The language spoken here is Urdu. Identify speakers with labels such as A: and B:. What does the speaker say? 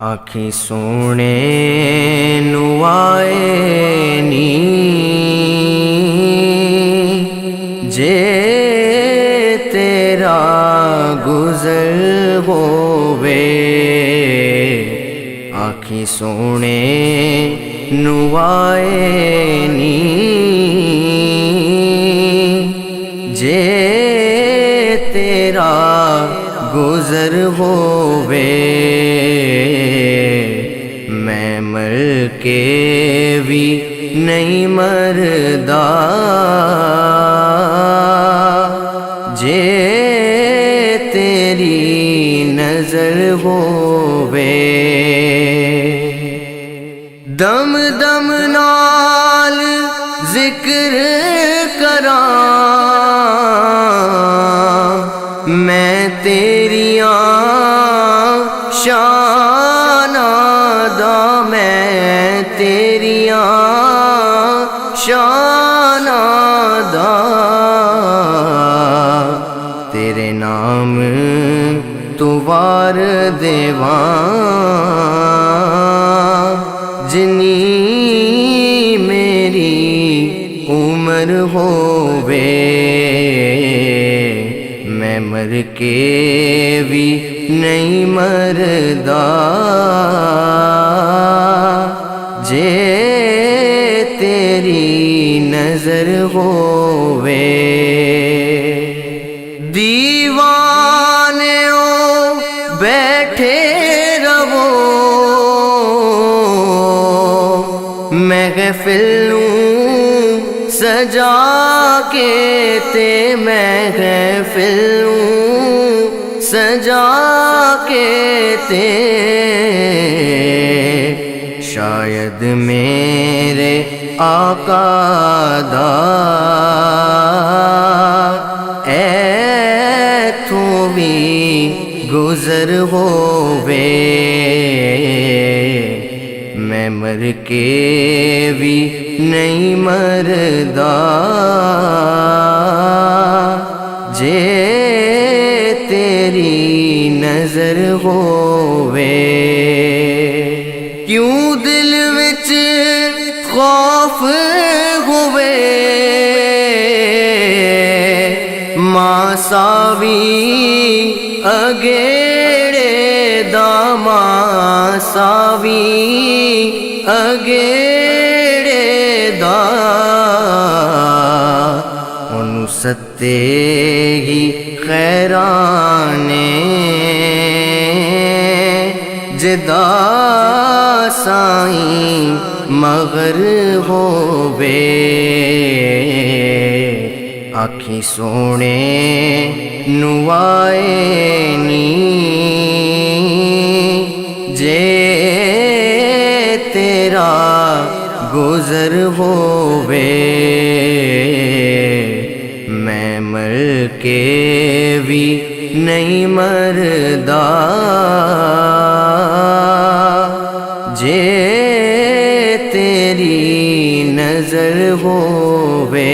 A: آنکھیں سونے نوائے نی جے تیرا گزر ہووے، آنکھیں سونے نوائے نی جے تیرا گزر ہووے، میں مر کے بھی نہیں مردا جے تیری نظر ہووے، دم دم نال ذکر کراں میں تیریاں شاناں دا، میں تیریاں شاناں دا، تیرے نام تو وار دیواں جنی میری عمر ہووے، میں مر کے بھی نہیں مردا جے تیری نظر ہووے، دیوانیوں بیٹھے رہو محفل سجا کے تے، محفل سجا کے تے، شاید میرے آقا دا ایتھوں بھی گزر ہووے، میں مر کے بھی نہیں مردا جے تیری نظر ہووے، کیوں دل وچ خوف ہووے ماں ساوی اگیڑے دا، ماں ساوی اگیڑے دا، انہوں ستے ہی خیرانے جدا سائیں مغر ہووے، آنکھیں سونے نوائے نی جے تیرا گزر ہووے، میں مر کے بھی نہیں مردا جے تیری نظر ہووے۔